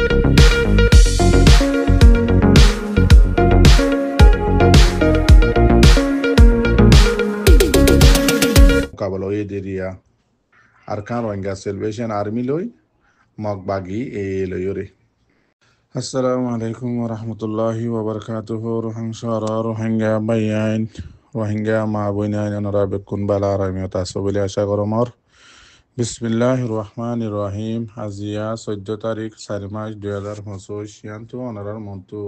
Kabalo Ederia Arkan Rohingya Salvation Army loi Mogbagi e loyore. Assalamu alaikum wa rahmatullahi wa barakatuhu. Rohingya Rohingya bayan Rohingya ma boyna nara bekun bala ramiyata sobili asha goromor. Bismillahir Rahmanir Rahim. Azia 14 তারিখ 4 মাস 2025 সিয়ান্তু অনারার মন্তু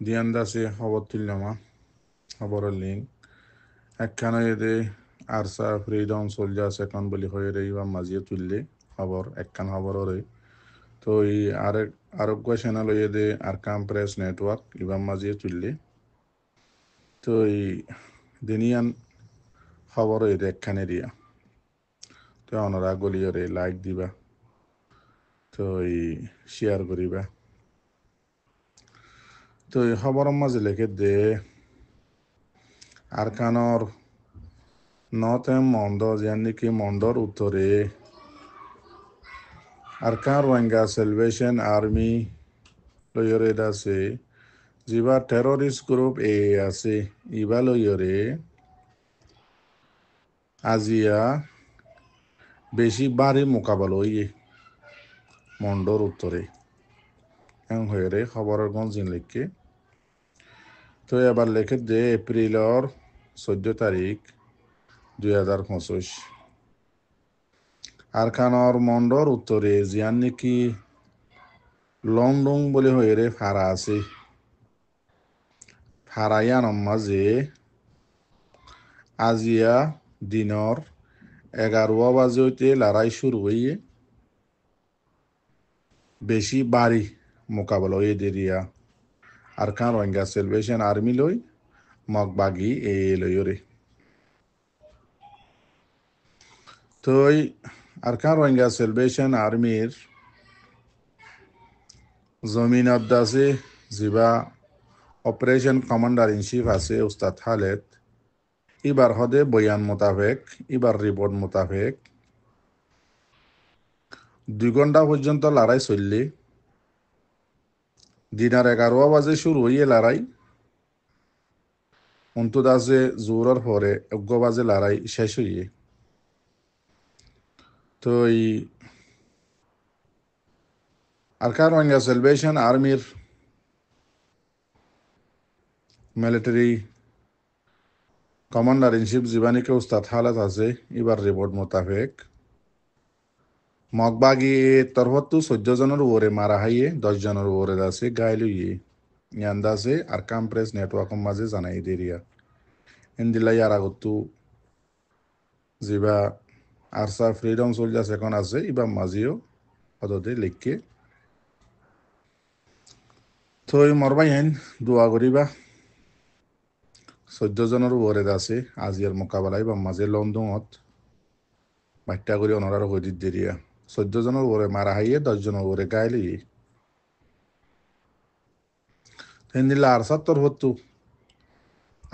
দিয়ান্দাসে খবর তুললামা খবরের link একখানে এদে ARSA freedom soldiers এখন বলি হয়ে রে বা মাঝিয়ে তুললে খবর একখান খবরের তো এই আরোগ্য চ্যানেল এদে আরকাম প্রেস নেটওয়ার্ক ইবাম মাঝিয়ে তুললে তো এই দিনিয়ান খবর এদে একখানে দিয়া তো ওনারা গলিয়রে লাইক দিবা তো এই শেয়ার করিবা তো এই খবরের মাঝে লেখে দে আরকানর নর্থ মন্দ যানিকি মন্ডর উত্তরে আরকান রোহিঙ্গা সেলভেশন আর্মি লয়রে আছে জিবা টেররিস্ট গ্রুপ এ আছে ইবা লয়রে আজিয়া বেশি বাড়ি মোকাবেলা হইয়ে মন্ডর উত্তরে এমন হয়ে রে খবরের গঞ্জিন লিখকে তো এবার লেখে দে এপ্রিলর 14 তারিখ 2025 আরকানর মন্ডর উত্তরে জিয়ান নাকি লন্ডন বলে হয়ে রে ফারা আছে ফারায়ান মাঝে আজিয়া দিনর 11 বাজে হইতে লড়াই শুরু হইয়ে বেশি বাড়ি মোকাবেলা হয়ে দেরিয়া আরকান রোহিঙ্গা সেলভেশন আর্মি লই মগবাগি এ লইরে তো আরকান রোহিঙ্গা সেলভেশন আর্মির জমিন আদাসে জিবা অপারেশন কমান্ডার ইন চিফ আছে উস্তাদ খালেদ এবার হদে বয়ান মোতাবেক এবার রিপোর্ট মোতাবেক 2 ঘন্টা পর্যন্ত লড়াই চললে দিনার 11 বাজে শুরু হইয়ে লড়াই অন্তদাসে জোরের পরে 1 বাজে লড়াই শেষ হইয়ে তো এই আরকান রোহিঙ্গা সেলভেশন আর্মির মিলিটারি কমান্ডার ইন চিফ জীবানীকে উস্তাদ খালেদ আছে এবার রিপোর্ট মোতাবেক মগবাগি তরফতু 14 জনের ওরে মারা হাইয়ে 10 জনের ওরে আছে গাইল হইয়ে ইয়ান্দাসে আরকাম প্রেস নেটওয়ার্কের মাঝে জানাই দেরিয়া ইন্দিলাই আর আগতু জিবা আরসা ফ্রিডম সোলজার্স এখন আছে ইবা মাঝিও হদতে লিখকে তো মরবাই হেন দোয়া করিবা 14 জনের ওরে আছে আজিয়ার মোকাবেলায় বা মাঝে লন্ডনত বাট্টা করে অনরার হদিত দেরিয়া 14 জনের ওরে মারা হাইয়ে 10 জনের ওরে গাইল হইয়ে হিন্দিলা আরসার তরফতু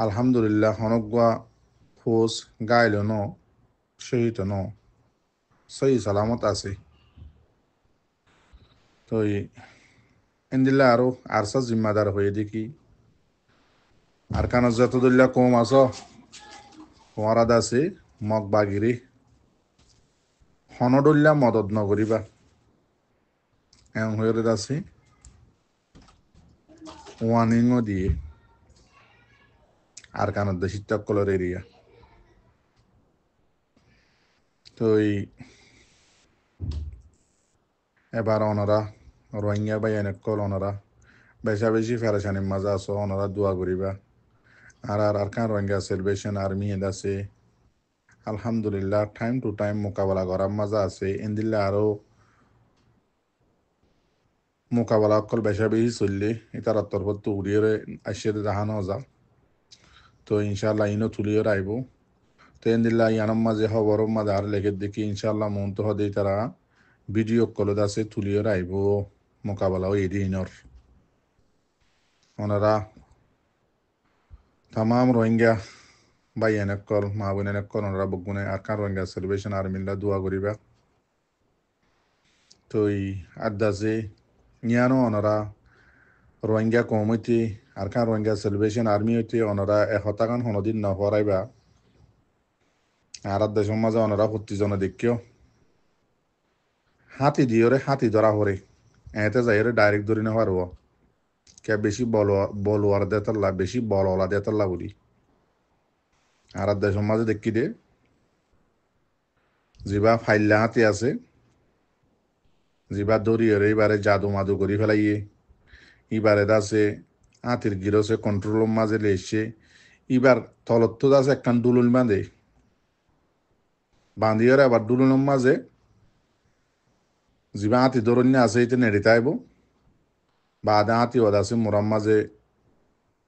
আলহামদুলিল্লাহ হনগুয়া ফোর্স গাইল ন শহীদ ন সহি সালামত আছে তো ইন্দিল্লা আরো আরসা জিম্মাদার হয়ে দেখি আর কান যতদুল্লাহ কম আস ওয়ারাদ আছে মগ বাগিরি হনদুল্লাহ মদত নগরিবা এমন হয়ে আছে ওয়ার্নিংও দিয়ে আর কানের দেশি কলর এরিয়া তো এবার ওনারা রোহিঙ্গা বা এনেকল ওনারা বেশা বেশি ফেরেশানির মাঝে আছো ওনারা দোয়া করিবা আর আরকান রোহিঙ্গা সেলভেশন আর্মি আছে আলহামদুলিল্লাহ টাইম টু টাইম মোকাবেলা করার মাঝে আছে ইন্দিল্লা আরো মোকাবেলা অকল বেশা বেশি চললে এটার তরফত উড়িয়ে আসিয়ে দেখানো যা তো ইনশাল্লাহ ইনো তুলিয়ে রাইব তো ইন্দিল্লা ইয়ানোর মাঝে খবরের মাঝে আর লেগে দেখি ইনশাল্লাহ মন তো হদে তারা ভিডিও কলত আছে তুলিয়ে রাইব মোকাবেলাও এদিনর ওনারা তামাম রোহিঙ্গা ভাই এনেকল মা বোন এনেকল ওনারা বগুনে আরকান রোহিঙ্গা সেলিব্রেশন আর্মিল্লা দোয়া করিবা তো এই আদাসে নিয়ানো অনরা রোহিঙ্গা কম হইতে আর কান রোহিঙ্গা সেলিব্রেশন আর্মি হইতে অনরা 100 হনদিন না হরাইবা আর দেশের মাঝে অনরা 25 দেখিও হাতি দিওরে হাতি ধরা হরে এতে যাইরে ডাইরেক্ট ধরে না পারবো কে বেশি বলওয়ার দেতাল্লা বেশি বলওয়ালা দেতাল্লা বলি আর দেশের মাঝে দেখি দে যিবা ফাইল্লা হাতি আছে যিবা দরিয়রে এবারে জাদু মাদু করি ফেলাইয়ে ইবারে দাসে হাতির গিরসে কন্ট্রোল মাঝে লেসছে ইবার তলত আছে একখান দুলুল বাঁধিওরে আবার দুলুলের মাঝে যিবা হাতি ধরন্য আছে এটা নেড়ে তাইব বাদে হাতি ওদ আছে মোরাম মাঝে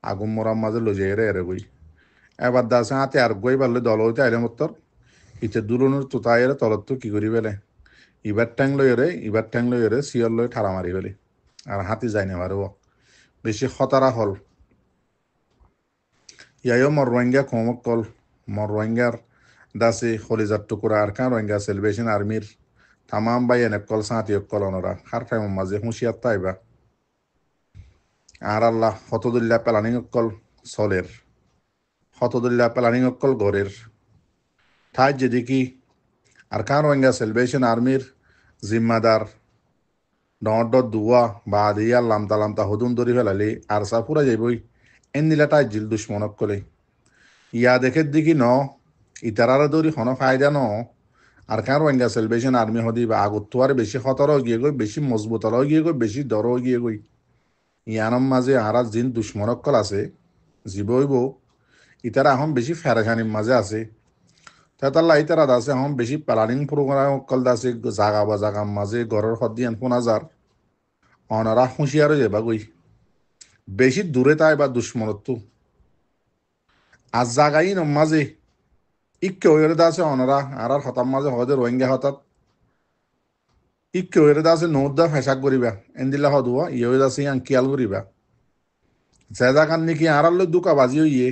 আগুন মোরাম মাঝে লজে এরে গই এবার দাসে হাতি আর গই পারলে দল হইতে আইলে মত্তর ইতে দুলুনের তোতাইরে তলত কি করি ফেলে ইবার ট্যাং লই এরে সিয়র লই ঠাড়া মারি ফেলে আর হাতি যাই না পারব বেশি খতারা হল ইয়াইও মর রোহিঙ্গা কমক কল মর রোহিঙ্গার দাসে হলিজার টুকুরা আর কান রোহিঙ্গা সেলিব্রেশন আর্মির তামাম বাই এনে কল সাঁতি কল অনরা হার টাইম মাঝে হুঁশিয়ার তাইবা আর আল্লাহ হতদুল্লাহ পেলানিং কল সলের হতদুল্লাহ পেলানিং কল গরের ঠাই যেদিকি আর কান রোহিঙ্গা সেলিব্রেশন আর্মির জিম্মাদার ডট দুয়া বা দিয়া লামতা লামতা হদুন ধরি ফেলালি আর সা পুরা যাইবই এন দিলাটাই জিল দুশ্মনক কলে ইয়া দেখে দিকি ন ইতারারে দৌড়ি হন ফায়দা ন আর কান রোহিঙ্গা সেলিব্রেশন আর্মি হদি বা আগত বেশি খতর গিয়ে গই বেশি মজবুত গিয়ে গই বেশি দর গিয়ে গই ইয়ানম মাঝে আর জিন দুশ্মনকল আছে জীবইব ইতারা এখন বেশি ফেরাখানির মাঝে আছে তাল্লা ইতারা দাসে এখন বেশি প্লানিং প্রোগ্রাম কল দাসে জাগা বা জাগার মাঝে ঘরের সদিয়ান 5000 অনারা হুঁশিয়ারও যাবা গই বেশি দূরে তাই বা দুশ্মনত্ব আর জাগাই মাঝে ইকে ওয়েরে দাসে অনারা আর হতার মাঝে হদে রোহিঙ্গা হঠাৎ ইকে ওয়েরে দাসে নৌদা ফেসাক করিবা এন্দিলা হদুয়া ইয়ে দাসে ইয়াং কিয়াল করিবা যে জাগান নাকি আর দুকা বাজি হইয়ে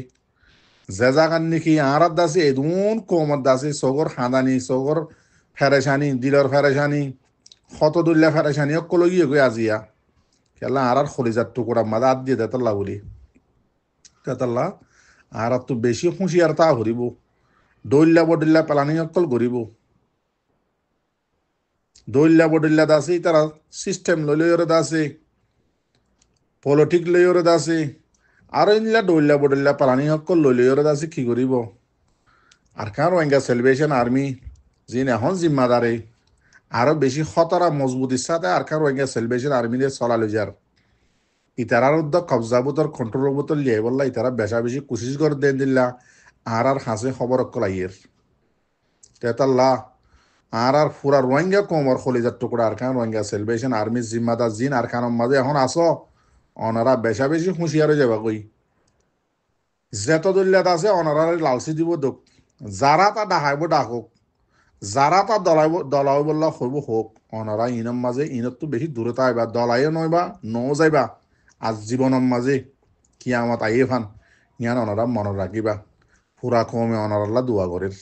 যে জাগান নাকি আর দাসে এদুন কোমর দাসে সগর খাদানি সগর ফেরেশানি দিলর ফেরেশানি হতদুল্লা ফেরেশানি অকল গিয়ে গই আজিয়া খেলা আর খলিজার টুকুরা মাদা আদ দিয়ে দেতাল্লা বলি তেতাল্লা আর তো বেশি হুঁশিয়ার তা হরিব দৈল্লা বডিল্লা প্লানিং অকল করিব দৈল্লা বডিল্লা দাসে তারা সিস্টেম লইলে দাসে পলিটিক লইরে দাসে আর ইনলা দৈল্লা বডিল্লা প্লানিং অকল লইলে দাসে কি করিব আর কার রোহিঙ্গা সেলিব্রেশন আর্মি যিন এখন জিম্মাদারে আরো বেশি খতরা মজবুতির সাথে আর কার রোহিঙ্গা সেলিব্রেশন আর্মিরে চলালো যার ইতারার উদ্যোগ কবজা বোতর কন্ট্রোল বোতল লিয়ে বললা ইতারা বেশা বেশি কোশিশ করে দেন দিল্লা আর হাসে খবর অকলাইয়ের তেতাল্লা আর পুরা রোহিঙ্গা কমর খলিজার টুকরা আর কান রোহিঙ্গা সেলিব্রেশন আর্মির জিম্মাদার জিন আর কানের মাঝে এখন আসো অনারা বেশা বেশি হুঁশিয়ারে যাবা কই যেত দল্যাত আছে অনারারে লালচি দিব দোক যারা তা ডাহাইব ডাকক যারা তা দলাইব বললা হইব হোক অনারা ইনম মাঝে ইনত বেশি দূরে তাইবা দলাইও নইবা নও যাইবা আজ জীবনের মাঝে কিয়ামত আইয়ে ফান ইয়ান অনারা মনে রাখিবা পুরা কমে অনারাল্লা দোয়া করের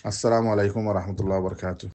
আসসালামু আলাইকুম রহমতুল্লাহ বরকাত